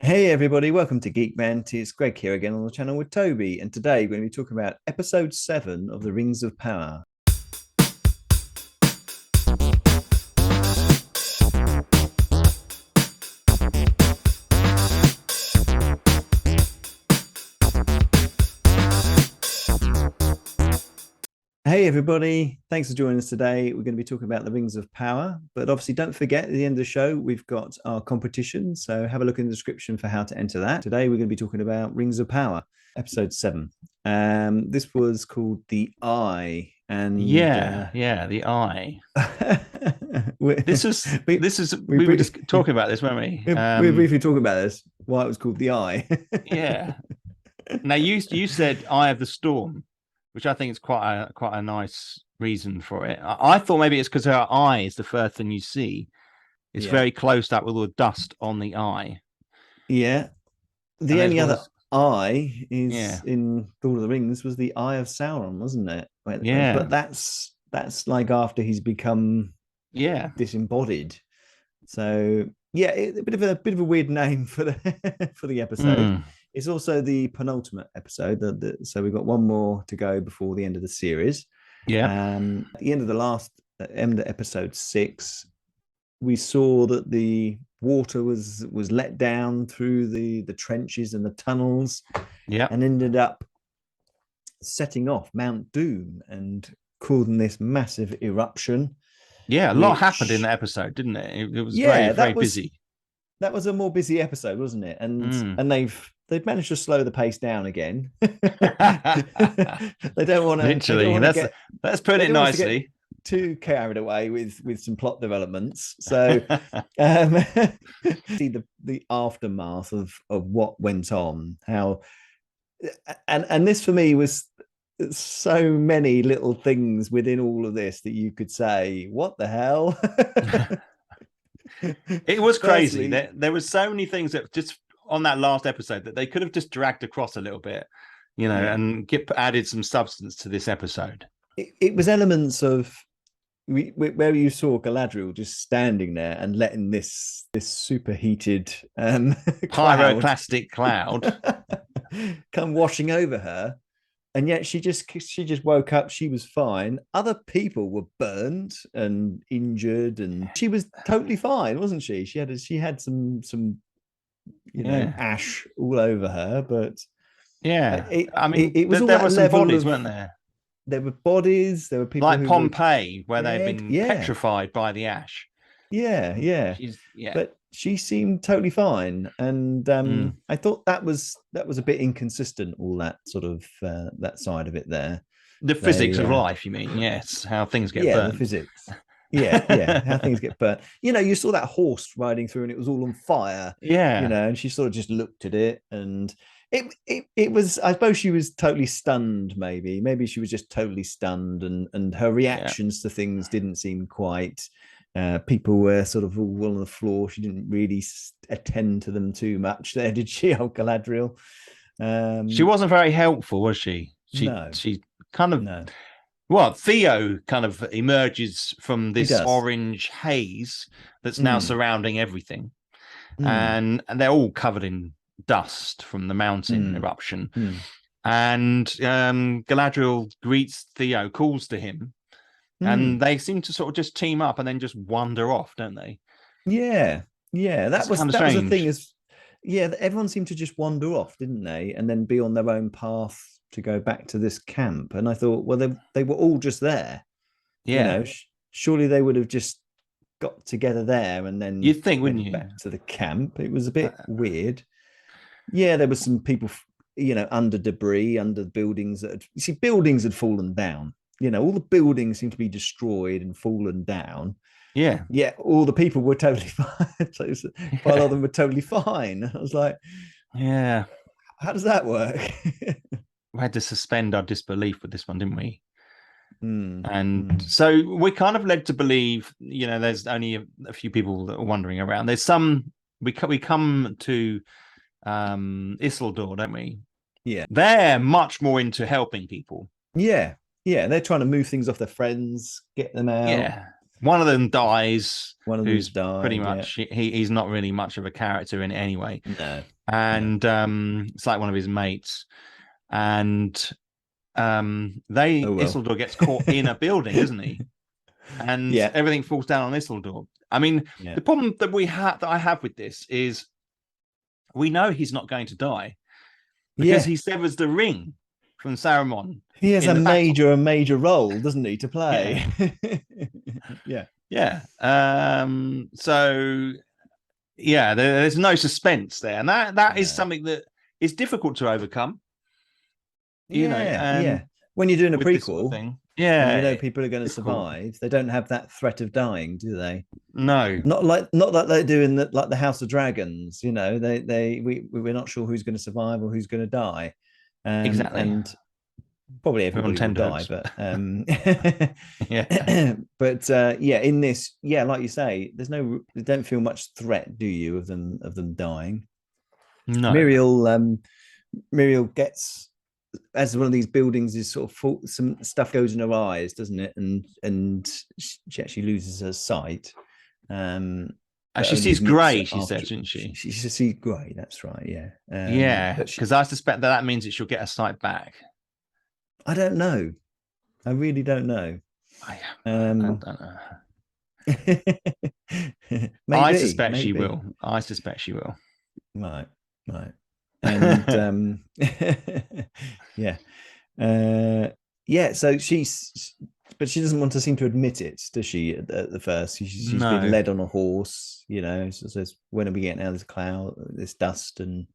Hey everybody, welcome to Geek Rant. It's Greg here again on the channel with Toby, and today we're going to be talking about episode 7 of the Rings of Power. Hey everybody, thanks for joining us today. We're going to be talking about the Rings of Power, but obviously don't forget at the end of the show we've got our competition, so have a look in the description for how to enter that. Today we're going to be talking about Rings of Power, episode 7. This was called The Eye, and the eye. we, This is we, this is we, we were just talking about this, weren't we? we briefly talking about this, why it was called The Eye. Yeah. Now you said Eye of the Storm, which I think is quite a nice reason for it. I thought maybe it's because her eye is the first thing you see. It's very close up with all the dust on the eye. Yeah. The only other eye is in Lord of the Rings was the Eye of Sauron, wasn't it? But that's like after he's become disembodied. So a bit of a weird name for the for the episode. It's also the penultimate episode, so we've got one more to go before the end of the series. At the end of the end of episode 6, we saw that the water was let down through the trenches and the tunnels, and ended up setting off Mount Doom and causing this massive eruption. A lot happened in the episode, didn't it? It was very busy. That was a more busy episode, wasn't it? And they've managed to slow the pace down again. They don't want to literally. Let's put it nicely. Too carried away with some plot developments. So see the aftermath of what went on, how and this for me was so many little things within all of this that you could say, what the hell? It was crazy. There were so many things that just on that last episode that they could have just dragged across a little bit, and added some substance to this episode. It was elements of where you saw Galadriel just standing there and letting this superheated pyroclastic cloud come washing over her, and yet she just woke up. She was fine. Other people were burned and injured, and she was totally fine, wasn't she? She had some ash all over her, but it was all there were some bodies, weren't there? There were bodies. There were people like Pompeii, where they've been petrified by the ash. But she seemed totally fine, and I thought that was a bit inconsistent. All that sort of that side of it there. The physics of life, you mean? Yes, how things get burnt. The physics. How things get burnt. You saw that horse riding through, and it was all on fire. And she sort of just looked at it, and it was. I suppose she was totally stunned. Maybe she was just totally stunned, and her reactions to things didn't seem quite. People were sort of all on the floor. She didn't really attend to them too much there, did she? Oh, Galadriel. She wasn't very helpful, was she? She kind of. No. Well, Theo kind of emerges from this orange haze that's now surrounding everything, and they're all covered in dust from the mountain eruption. And Galadriel greets Theo, calls to him. And they seem to sort of just team up and then just wander off, don't they? That was the thing. Everyone seemed to just wander off, didn't they? And then be on their own path to go back to this camp. And I thought, well, they were all just there. Surely they would have just got together there and then you'd think, wouldn't you? Back to the camp. It was a bit weird. There were some people, under debris, under buildings buildings had fallen down. All the buildings seem to be destroyed and fallen down. All the people were totally fine. A lot of them were totally fine. I was like, how does that work? We had to suspend our disbelief with this one, didn't we? So we kind of led to believe, there's only a few people that are wandering around. There's some. We come to Isildur, don't we? They're much more into helping people. They're trying to move things off their friends, get them out. One of them dies. One of them's died. Pretty much he's not really much of a character in it anyway. No. And it's like one of his mates. And Isildur gets caught in a building, isn't he? And everything falls down on Isildur. I mean, the problem that I have with this is we know he's not going to die because he severs the ring from Saruman. He has a major role, doesn't he, to play? Yeah. So there's no suspense there, and that is something that is difficult to overcome. You know, when you're doing a prequel sort of thing, you know people are going to survive. They don't have that threat of dying, do they? No, not like they do in the House of Dragons. You know, we're not sure who's going to survive or who's going to die. Exactly, and probably everybody will die, but but in this, like you say, you don't feel much threat, do you, of them dying? No. Muriel gets, as one of these buildings is sort of full, some stuff goes in her eyes, doesn't it? And she actually loses her sight. She sees grey, she said, didn't she? She sees grey, that's right, because I suspect that means that she'll get her sight back. I don't know. I really don't know. I don't know. I suspect she will. Right. And so but she doesn't want to seem to admit it, does she? At the first, she's been led on a horse, you know. So says, when are we getting out of this cloud, this dust? And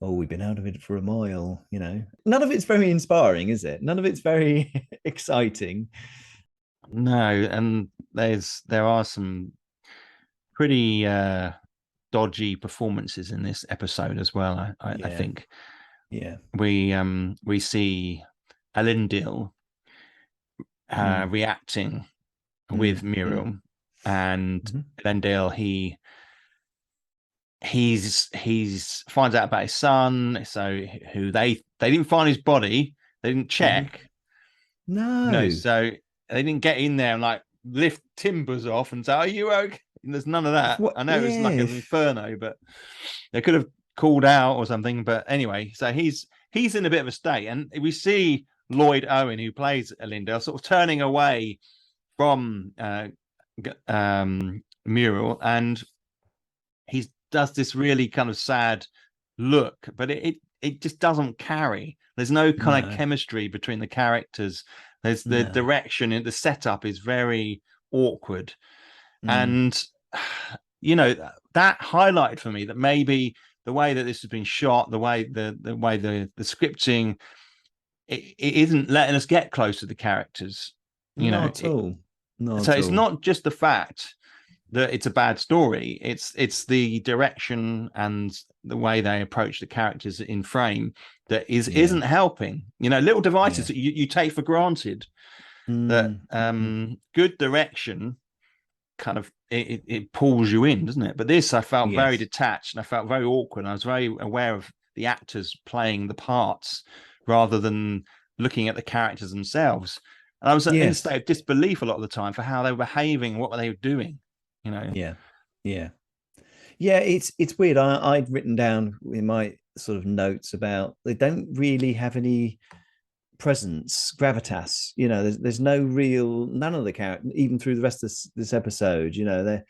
we've been out of it for a mile, you know. None of it's very inspiring, is it? None of it's very exciting. No, and there are some pretty dodgy performances in this episode as well. I think. Yeah. We see Elendil reacting with Muriel, and Elendil he's finds out about his son. So who they didn't find his body, they didn't check. No, so they didn't get in there and like lift timbers off and say, "Are you okay?" And there's none of that. I know it was like an inferno, but they could have called out or something. But anyway, so he's in a bit of a state, and we see Lloyd Owen, who plays Elendil, sort of turning away from Muriel, and he does this really kind of sad look, but it just doesn't carry. There's no kind of chemistry between the characters. There's the direction, and the setup is very awkward. And you know, that highlighted for me that maybe the way that this has been shot, the way the scripting, it isn't letting us get close to the characters. Not at all. It's not just the fact that it's a bad story. It's the direction and the way they approach the characters in frame that isn't helping. You know, little devices that you take for granted. That good direction kind of it pulls you in, doesn't it? But this, I felt very detached, and I felt very awkward. And I was very aware of the actors playing the parts rather than looking at the characters themselves. And I was in a state of disbelief a lot of the time for how they were behaving, what they were doing. You know. It's weird. I'd written down in my sort of notes about they don't really have any presence, gravitas. You know, there's no real, none of the characters, even through the rest of this episode. You know,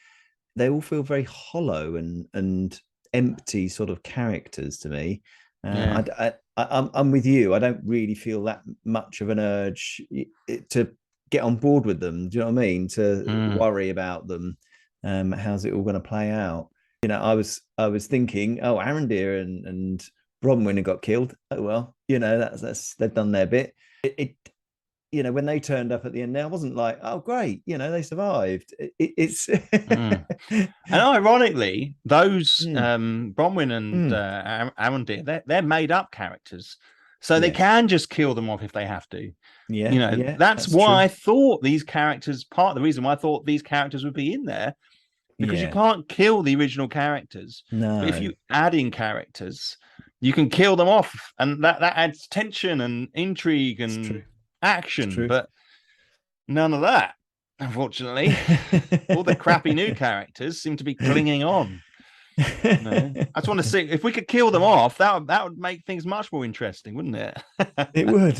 they all feel very hollow and empty sort of characters to me. I'm with you. I don't really feel that much of an urge to get on board with them. Do you know what I mean? To worry about them. How's it all going to play out? You know, I was thinking, Arondir and Bronwyn had got killed. Oh well, you know, that's they've done their bit. It you know, when they turned up at the end, I wasn't like, oh great, you know, they survived. It's and ironically, those Bronwyn and Arondir, they're made up characters, so they can just kill them off if they have to. Yeah, you know, that's why true. I thought these characters. Part of the reason why I thought these characters would be in there. Because you can't kill the original characters. No. But if you add in characters, you can kill them off. And that adds tension and intrigue and action. But none of that. unfortunately. All the crappy new characters seem to be clinging on. I just want to see if we could kill them off. That would make things much more interesting, wouldn't it? It would.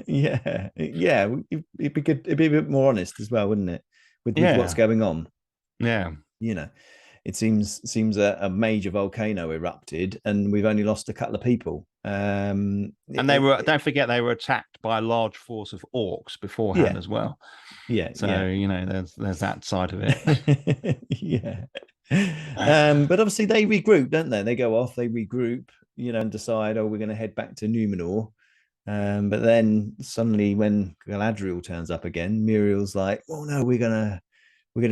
Yeah. It'd be good. It'd be a bit more honest as well, wouldn't it? With what's going on. Yeah. It seems a major volcano erupted, and we've only lost a couple of people. And don't forget they were attacked by a large force of orcs beforehand as well. Yeah. So there's that side of it. Yeah. But obviously they regroup, don't they? They go off, they regroup, and decide, we're going to head back to Numenor. But then suddenly, when Galadriel turns up again, Muriel's like, "Oh no, we're gonna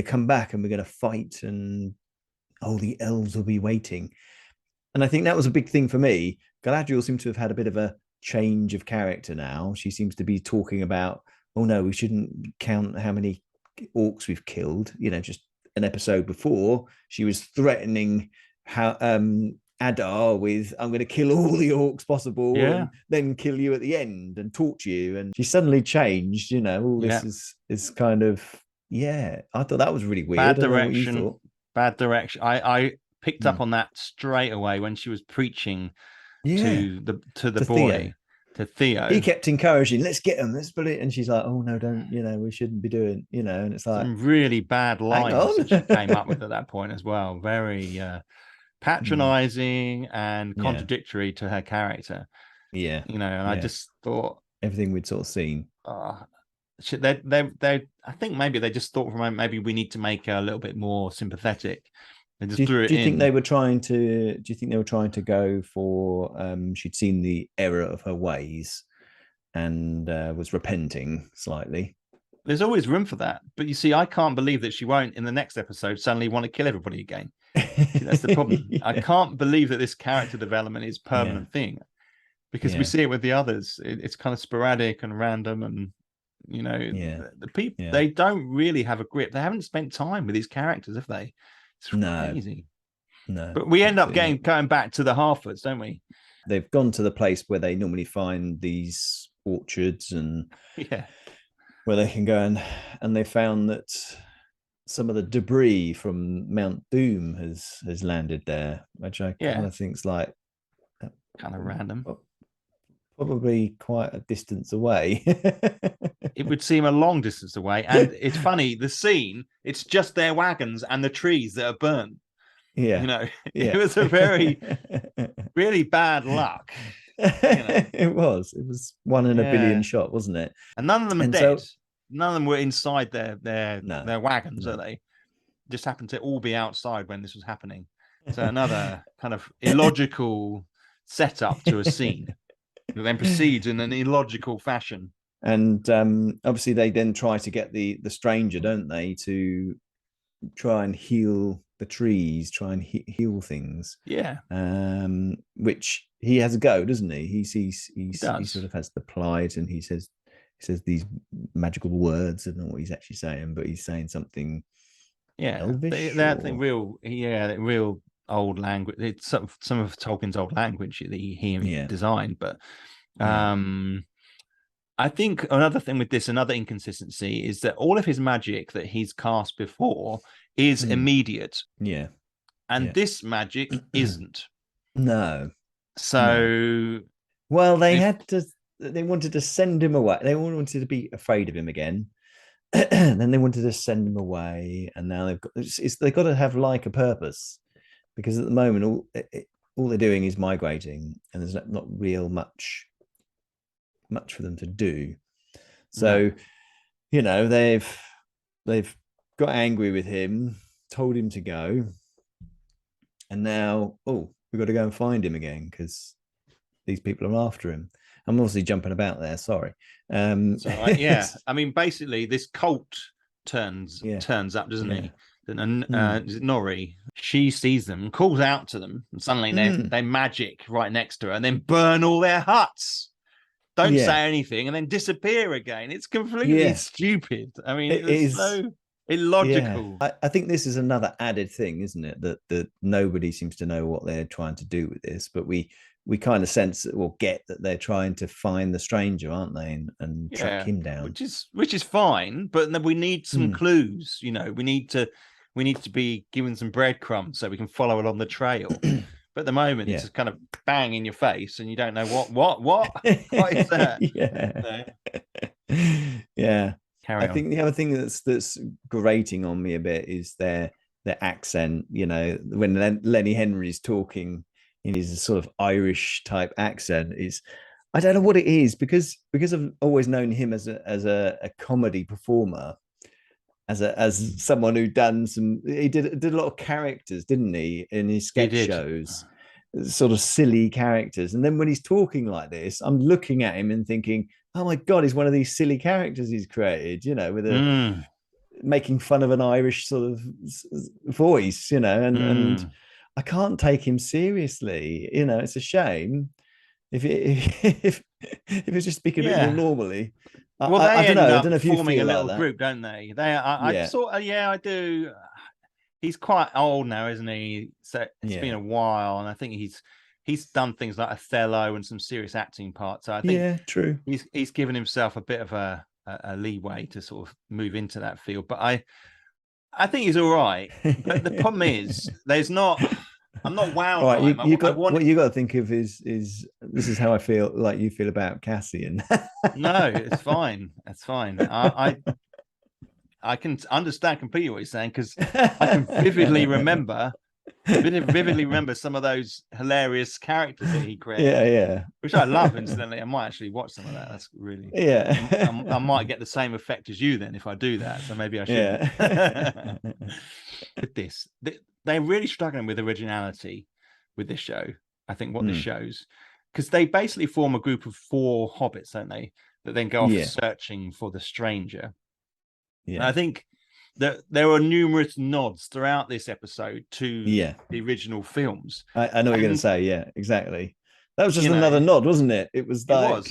come back and we're gonna fight, and the elves will be waiting." And I think that was a big thing for me. Galadriel seems to have had a bit of a change of character now. She seems to be talking about, "Oh no, we shouldn't count how many orcs we've killed." Just an episode before, she was threatening how Adar with, "I'm going to kill all the orcs possible and then kill you at the end and torture you." And she suddenly changed. All this is kind of I thought that was really weird. Bad direction. Bad direction. I picked up on that straight away when she was preaching to the boy. To Theo. He kept encouraging, "Let's get him, let's put it." And she's like, "Oh no, don't, we shouldn't be doing, and it's like some really bad lines that she came up with at that point as well. Very patronizing and contradictory to her character. Yeah. I just thought everything we'd sort of seen. They I think maybe they just thought maybe we need to make her a little bit more sympathetic. They just threw it in. Do you think they were trying to go for she'd seen the error of her ways and was repenting slightly? There's always room for that. But you see, I can't believe that she won't in the next episode suddenly want to kill everybody again. See, that's the problem. I can't believe that this character development is a permanent thing, because we see it with the others. It's kind of sporadic and random, and the people they don't really have a grip. They haven't spent time with these characters, have they? It's crazy. No. But we end up going back to the Harfords, don't we? They've gone to the place where they normally find these orchards and where they can go, and they found that some of the debris from Mount Doom has landed there, which I kind of think is like kind of random. Probably quite a distance away. It would seem a long distance away. And it's funny, the scene, it's just their wagons and the trees that are burnt. Yeah. It was a very, really bad luck. It was 1 in a billion shot, wasn't it? And none of them are dead. None of them were inside their wagons, are they? Just happened to all be outside when this was happening. So another kind of illogical setup to a scene that then proceeds in an illogical fashion. And obviously they then try to get the stranger, don't they, to try and heal the trees, try and heal things. Yeah. Which he has a go, doesn't he? He sort of has the plight, and he says these magical words. I don't know what he's actually saying, but he's saying something. Yeah, Elvish, real old language. It's some of Tolkien's old language that he designed, but I think another thing with this, another inconsistency, is that all of his magic that he's cast before is immediate. Yeah. And this magic isn't. No. So well, they wanted to send him away. They all wanted to be afraid of him again. And then they wanted to send him away, and now they've got to have like a purpose, because at the moment all they're doing is migrating, and there's not real much for them to do. So they've got angry with him, told him to go, and now we've got to go and find him again because these people are after him. I'm obviously jumping about there, sorry. I mean, basically this cult turns up, doesn't he? And Nori, she sees them, calls out to them, and suddenly they magic right next to her and then burn all their huts. Don't say anything and then disappear again. It's completely stupid. I mean, it's so illogical. Yeah. I think this is another added thing, isn't it? That nobody seems to know what they're trying to do with this, but we we kind of sense that we'll get that they're trying to find the stranger, aren't they, and track him down, which is fine. But then we need some clues. You know, we need to be given some breadcrumbs so we can follow along the trail. But at the moment, it's just kind of bang in your face, and you don't know what is that. Yeah. I think the other thing that's grating on me a bit is their accent. You know, when Lenny Henry's talking in his sort of Irish type accent, I don't know what it is, because I've always known him as a comedy performer, as someone who he did a lot of characters, didn't he, in his sketch shows, sort of silly characters. And then when he's talking like this, I'm looking at him and thinking, oh my God, he's one of these silly characters he's created, you know, with making fun of an Irish sort of voice, you know, and I can't take him seriously. You know, it's a shame if it's just speaking a bit more normally. Well, I don't know. I don't know if you forming a little group, don't they? I do. He's quite old now, isn't he? So it's been a while, and I think he's done things like Othello and some serious acting parts. So I think true. He's given himself a bit of a leeway to sort of move into that field. But I think he's all right. But the problem is, I'm not wowed by him. What you got to think of is this is how I feel, like you feel about Cassian. No, it's fine. It's fine. I can understand completely what you're saying, because I can vividly remember some of those hilarious characters that he created. Which I love. Incidentally, I might actually watch some of that. That's really I might get the same effect as you then if I do that. So maybe I should. With this, they're really struggling with originality with this show. I think what this shows, because they basically form a group of 4 hobbits, don't they, that then go off searching for the stranger. And I think that there are numerous nods throughout this episode to the original films. I know what you're going to say. Yeah, exactly. That was just another nod, wasn't it? It was like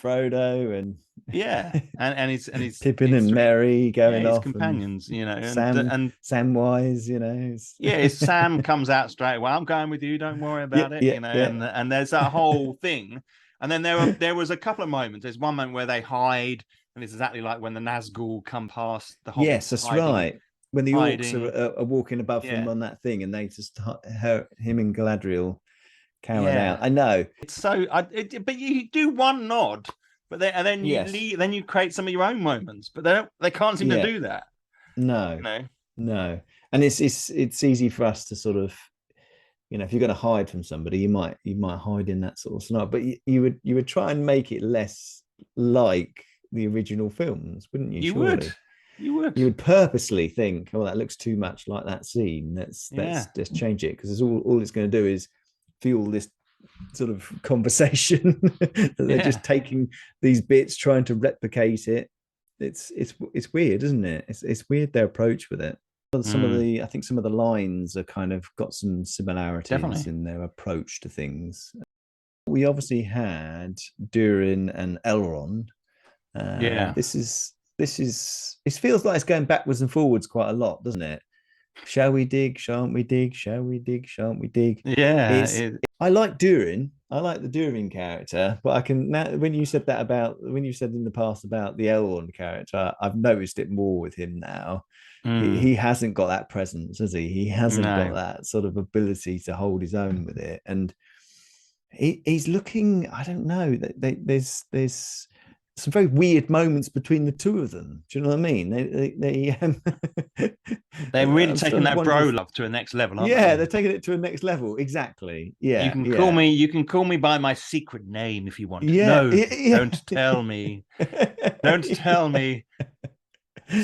Frodo and and he's Pippin and Merry going off, his companions, you know, and Samwise, you know. Sam comes out straight away. I'm going with you. Don't worry about it, you know. And there's that whole thing. And then there was a couple of moments. There's one moment where they hide. And it's exactly like when the Nazgul come past the Hobbits. Yes, that's right. When the orcs are walking above them on that thing, and they just him and Galadriel carry out. I know. It's so. But you do one nod, but then you leave, then you create some of your own moments. But they can't seem to do that. No. And it's easy for us to sort of, you know, if you're going to hide from somebody, you might hide in that sort of scenario. But you would try and make it less like the original films, wouldn't you? You would purposely think, oh, that looks too much like that scene, let's just change it, because all it's going to do is fuel this sort of conversation that they're just taking these bits, trying to replicate it. It's weird, isn't it? It's weird, their approach with it. I think some of the lines are kind of got some similarities in their approach to things. We obviously had Durin and Elrond. It feels like it's going backwards and forwards quite a lot, doesn't it? Shall we dig? Shan't we dig? Shall we dig? Shan't we dig? I like Durin. I like the Durin character, but I can now, when you said in the past about the Elrond character, I've noticed it more with him now. He hasn't got that presence, has he? He hasn't got that sort of ability to hold his own with it, and he's looking. I don't know. There's some very weird moments between the two of them. Do you know what I mean? They're really taking that bro love to a next level, aren't they? They're taking it to a next level. Exactly. Yeah. You can call me by my secret name if you want. No, don't tell me. Don't tell me.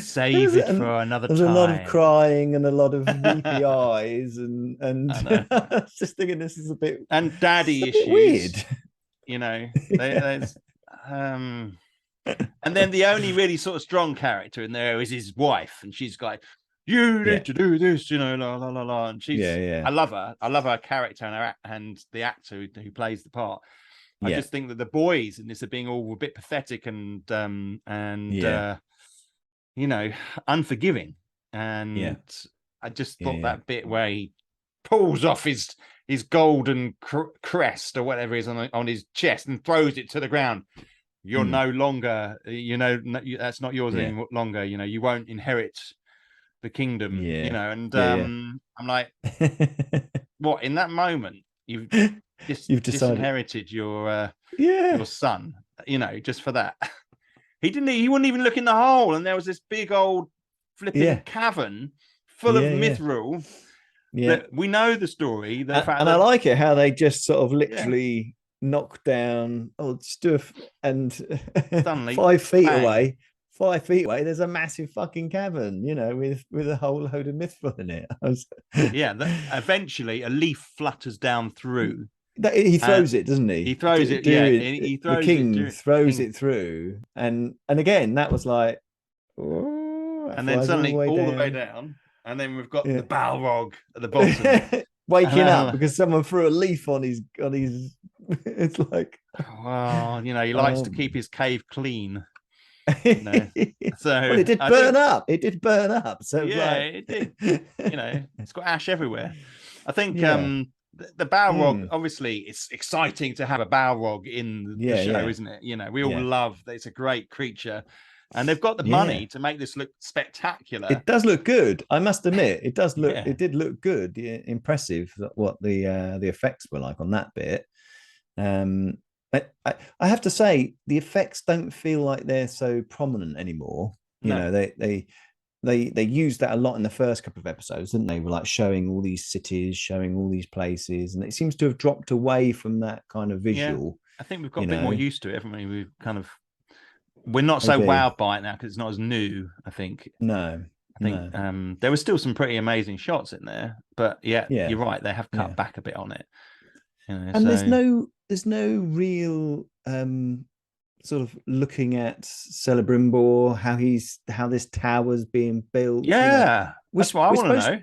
Save it for another time. There's a lot of crying and a lot of weepy eyes, and I was just thinking this is a bit daddy issues. Weird. You know, and then the only really sort of strong character in there is his wife, and she's like, "You need to do this," you know, la la la la. And she's, I love her. I love her character and the actor who plays the part. I just think that the boys in this are being all a bit pathetic and you know, unforgiving. And I just thought that bit where he pulls off his golden crest or whatever is on his chest and throws it to the ground. You're no longer, that's not yours any longer. You won't inherit the kingdom. And I'm like, what? In that moment, you've disinherited your son. Just for that. He wouldn't even look in the hole, and there was this big old flipping cavern full of mithril. That we know the story. I like it how they just sort of literally knock down. Just do and suddenly 5 feet away. 5 feet away, there's a massive fucking cavern, with a whole load of mithril in it. Eventually a leaf flutters down through. He throws it, doesn't he? He throws it. He throws the king throws it through, and again that was like, and then suddenly all the way down, and then we've got the Balrog at the bottom, waking up because someone threw a leaf on his. It's like, well, he likes to keep his cave clean. So it did burn up. It did burn up. So it did. It's got ash everywhere. I think the Balrog, obviously, it's exciting to have a Balrog in the show, isn't it? We all love that. It's a great creature, and they've got the money to make this look spectacular. It does look good. I must admit, it does look. It did look good. Impressive. What the effects were like on that bit. I have to say the effects don't feel like they're so prominent anymore. They used that a lot in the first couple of episodes, didn't they? Were like showing all these cities, showing all these places, and it seems to have dropped away from that kind of visual. I think we've got a bit more used to it, haven't we? We're not so wowed by it now because it's not as new. I think. No. I think there were still some pretty amazing shots in there, but you're right. They have cut back a bit on it. And there's no real sort of looking at Celebrimbor, how this tower's being built. That's what I want to know.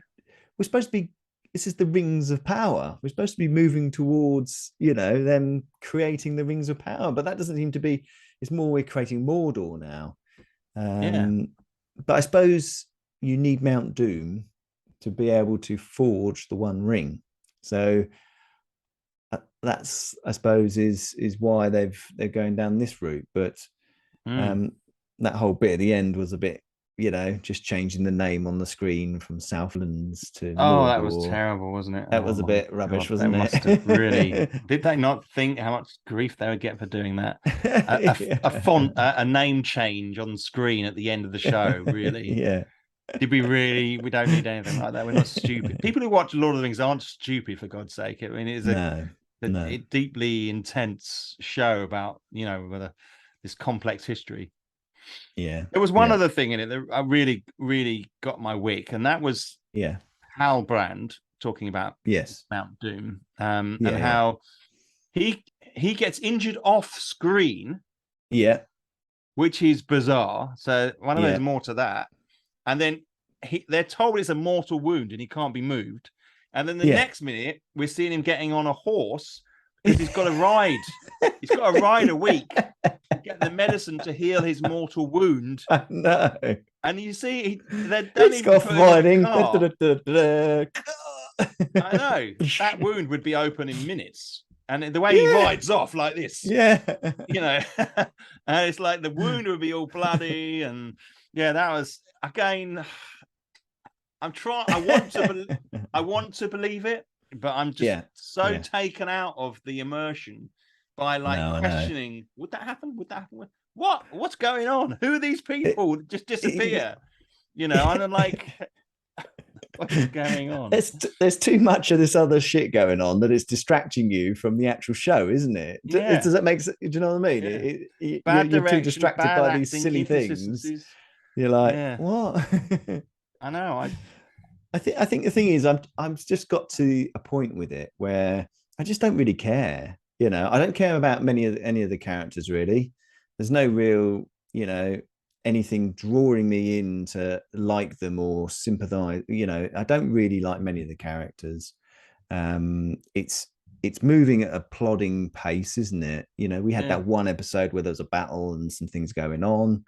We're supposed to be. This is the rings of power. We're supposed to be moving towards, them creating the rings of power, but that doesn't seem to be. It's more we're creating Mordor now. But I suppose you need Mount Doom to be able to forge the One Ring. So. That's, I suppose, is why they're going down this route. But that whole bit at the end was a bit, just changing the name on the screen from Southlands to Mordor. That was terrible, wasn't it? That was a bit rubbish, wasn't it? Must have really. Did they not think how much grief they would get for doing that? A name change on screen at the end of the show, really? Did we really? We don't need anything like that. We're not stupid. People who watch Lord of the Rings aren't stupid, for God's sake. I mean, it's a deeply intense show about this complex history. There was one other thing in it that I really, really got my wick, and that was Halbrand talking about Mount Doom, and how he gets injured off screen, which is bizarre. So one of those more to that, and then they're told it's a mortal wound and he can't be moved. And then the next minute, we're seeing him getting on a horse because he's got to ride. He's got to ride a week to get the medicine to heal his mortal wound. No. And you see, they're off riding. I know. That wound would be open in minutes. And the way he rides off like this. And it's like the wound would be all bloody. And that was, again... I want to believe it, but I'm just taken out of the immersion by questioning. Would that happen? What's going on? Who are these people that just disappear? And I'm like, what's going on? There's too much of this other shit going on that it's distracting you from the actual show, isn't it? Does that make sense? Do you know what I mean? You're too distracted by these silly things. You're like, what? I know. I think the thing is, I've just got to a point with it where I just don't really care. I don't care about any of the characters really. There's no real, anything drawing me in to like them or sympathize. I don't really like many of the characters. It's moving at a plodding pace, isn't it? We had that one episode where there was a battle and some things going on,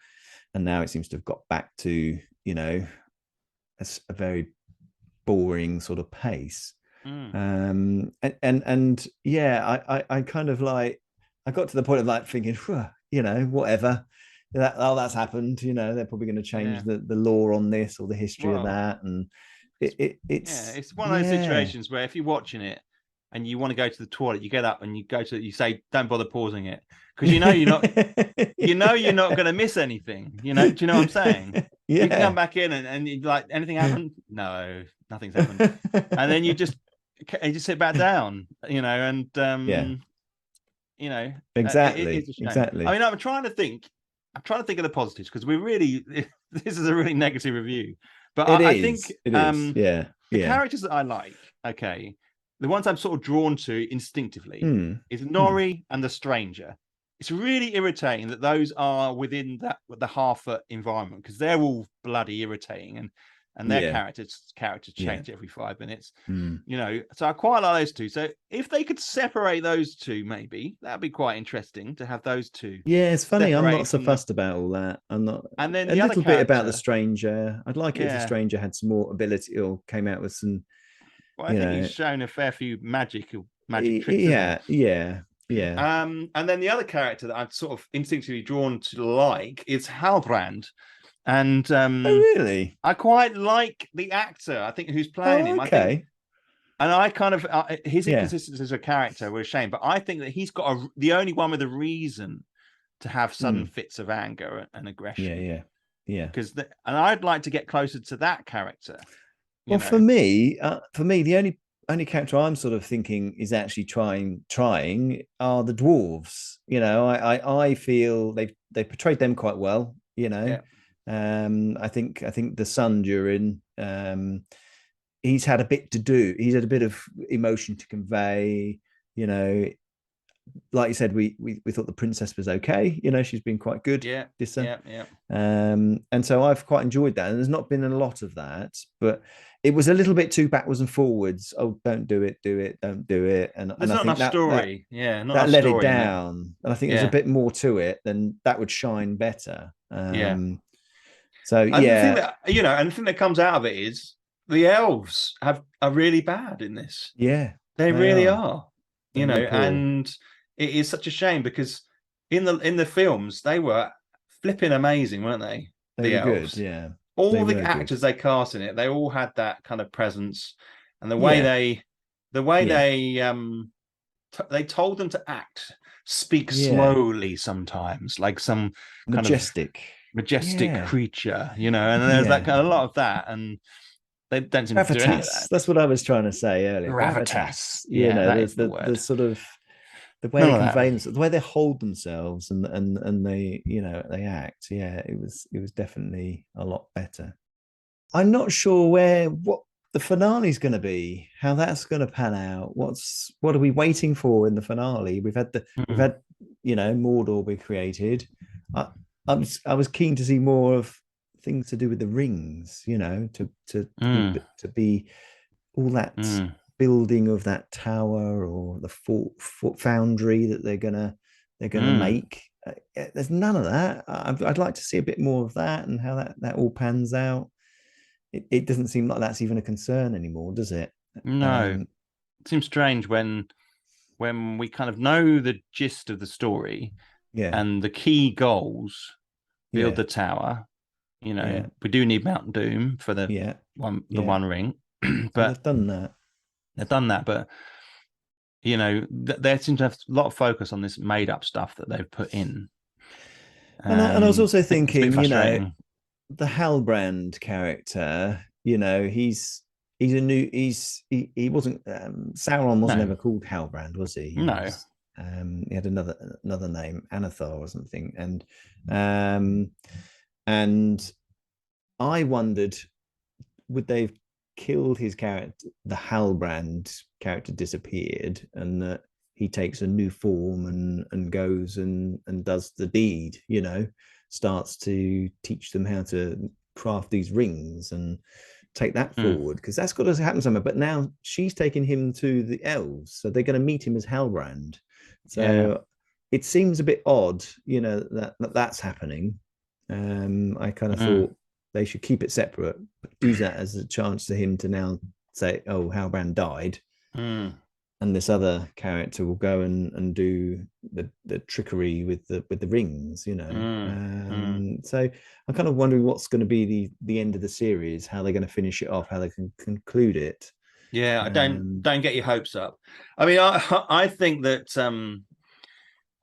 and now it seems to have got back to a very boring sort of pace. And yeah, I kind of like, I got to the point of like thinking, whatever. That's happened. They're probably going to change the law on this or the history of that, and it's one of those situations where if you're watching it and you want to go to the toilet, you get up and you say, don't bother pausing it, because you're not you're not going to miss anything. Do you know what I'm saying? You can come back in and you like, anything happened? No, nothing's happened. And then you just sit back down, and exactly. I mean, I'm trying to think of the positives, because this is a really negative review, but I think the characters that I like, the ones I'm sort of drawn to instinctively is Nori and the Stranger. It's really irritating that those are within the Harfoot environment, because they're all bloody irritating, and their characters change every 5 minutes. So I quite like those two. So if they could separate those two, maybe that'd be quite interesting to have those two. Yeah, it's funny. I'm not so fussed about all that. I'm not. And then a little bit about the Stranger. I'd like it if the Stranger had some more ability or came out with some. Well, I think he's shown a fair few magic tricks. Yeah. And then the other character that I'm sort of instinctively drawn to like is Halbrand. And really? I quite like the actor, I think, who's playing him. Okay. I kind of his inconsistency as a character was a shame, but I think that he's got the only one with a reason to have sudden fits of anger and aggression. Yeah. Because and I'd like to get closer to that character. Well, for me, the only character I'm sort of thinking is actually trying are the dwarves. I feel they portrayed them quite well. I think the son during he's had a bit to do. He's had a bit of emotion to convey. Like you said, we thought the princess was okay. She's been quite good. Yeah. And so I've quite enjoyed that. And there's not been a lot of that, but it was a little bit too backwards and forwards. Oh, don't do it, don't do it. And there's not enough story. That let it down. And I think there's a bit more to it, then that would shine better. So and the thing that comes out of it is the elves are really bad in this. Yeah, they really are. And it is such a shame, because in the films they were flipping amazing, weren't they? They were elves. Good, yeah. All the actors they cast in it, they all had that kind of presence, and the way they told them to speak slowly sometimes, like some majestic creature, and there's that kind of a lot of that, and they don't seem to do any of that. That's what I was trying to say earlier. Gravitas. The sort of the way they convey themselves, the way they hold themselves, and they they act. Yeah, it was definitely a lot better. I'm not sure what the finale is going to be, how that's going to pan out. What are we waiting for in the finale? We've had Mordor be created. I was keen to see more of things to do with the rings, to be all that building of that tower or the fort foundry that they're gonna make. There's none of that. I'd like to see a bit more of that and how that all pans out. It doesn't seem like that's even a concern anymore, does it? No. It seems strange when we kind of know the gist of the story, and the key goals, build the tower. We do need Mount Doom for the one ring, but they've done that. But they seem to have a lot of focus on this made-up stuff that they've put in. And I was also thinking, the Halbrand character, he wasn't Sauron wasn't ever called Halbrand, was he? He had another name, Anathar or something, and I wondered, would they have killed his character? The Halbrand character disappeared, and that he takes a new form and goes and does the deed. Starts to teach them how to craft these rings and take that forward, because that's got to happen somewhere. But now she's taking him to the elves, so they're going to meet him as Halbrand. So it seems a bit odd, that's happening. I kind of thought they should keep it separate, but use that as a chance for him to now say, "Oh, Halbrand died," and this other character will go and do the trickery with the rings, So I'm kind of wondering what's going to be the end of the series, how they're going to finish it off, how they can conclude it. Yeah, don't get your hopes up. I mean, I think that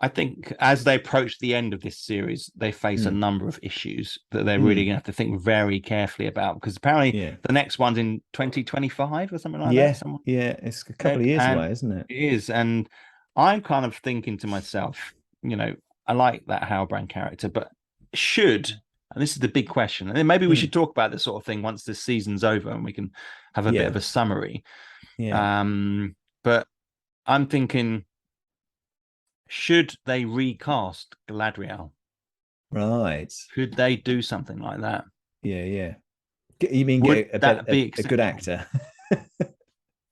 I think as they approach the end of this series, they face a number of issues that they're really going to have to think very carefully about, because apparently the next one's in 2025 or something like that. Yeah, it's a couple of years away, isn't it? It is. And I'm kind of thinking to myself, I like that Halbrand character, but and this is the big question, and then maybe we should talk about this sort of thing once this season's over and we can have a bit of a summary. But I'm thinking, should they recast Galadriel? Right. Could they do something like that? Yeah. You mean get a good actor?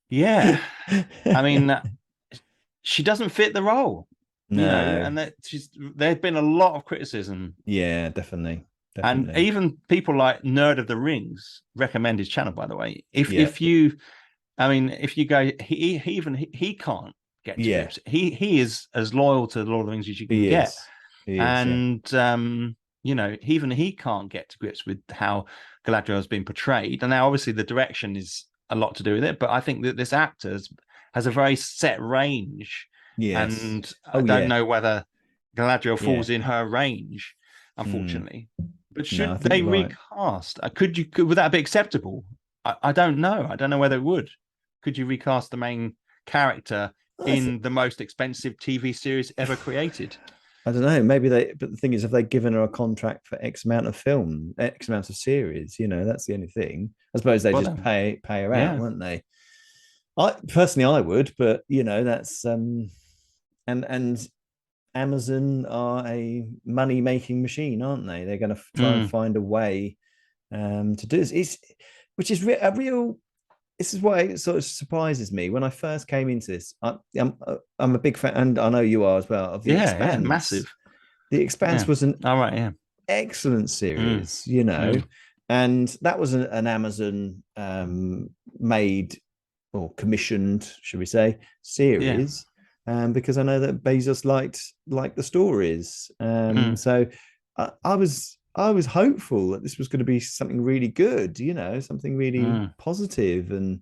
Yeah. I mean, she doesn't fit the role. No. And there's been a lot of criticism. Yeah, definitely. And even people like Nerd of the Rings recommend his channel, by the way. If you go, he can't get to grips. He is as loyal to the Lord of the Rings as you can get. Even he can't get to grips with how Galadriel has been portrayed. And now obviously the direction is a lot to do with it, but I think that this actor has a very set range. And I don't know whether Galadriel falls in her range, unfortunately. But should they recast? Would that be acceptable? I don't know. I don't know whether it would. Could you recast the main character in the most expensive TV series ever created? I don't know. Maybe but the thing is, have they given her a contract for X amount of film, X amount of series? That's the only thing. I suppose they just pay her out, won't they? I would, but that's and Amazon are a money-making machine, aren't they? They're going to try and find a way to do this. Which is a real. This is why it sort of surprises me. When I first came into this, I'm a big fan, and I know you are as well, of The Expanse. Yeah, massive. The Expanse was an excellent series, and that was an Amazon made or commissioned, should we say, series. Because I know that Bezos liked the stories. So I was hopeful that this was going to be something really good, something really positive. And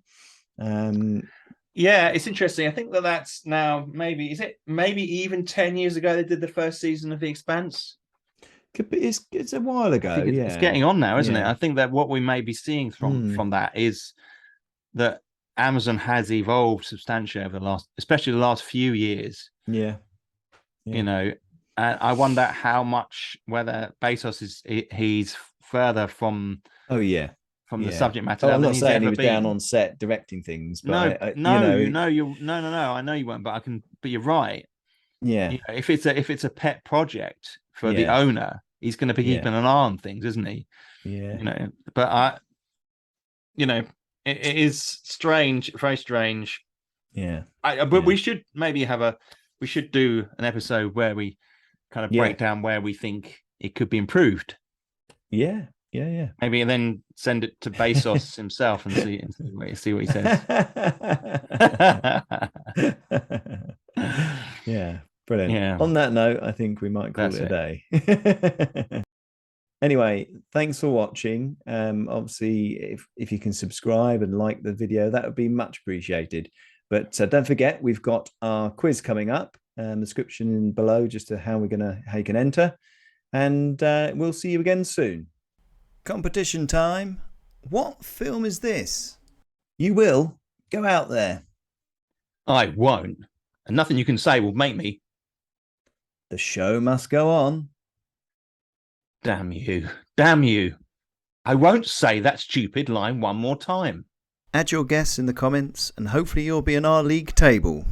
it's interesting. I think that's now maybe even 10 years ago they did the first season of The Expanse. It's a while ago. It's getting on now, isn't it? I think that what we may be seeing from that is that Amazon has evolved substantially over especially the last few years. And I wonder how much, whether Bezos he's further from the subject matter. I'm not saying he was down on set directing things, but I know you weren't, but you're right. If it's a pet project for the owner, he's going to be keeping an eye on things, isn't he? But it is strange, very strange. But we should maybe we should do an episode where we kind of break down where we think it could be improved. Maybe, and then send it to Bezos himself and see what he says. Brilliant. On that note, I think we might call it a day. Anyway, thanks for watching. Obviously, if you can subscribe and like the video, that would be much appreciated. But don't forget, we've got our quiz coming up. Description below just to how you can enter. And we'll see you again soon. Competition time. What film is this? You will. Go out there. I won't. And nothing you can say will make me. The show must go on. Damn you. Damn you. I won't say that stupid line one more time. Add your guess in the comments and hopefully you'll be in our league table.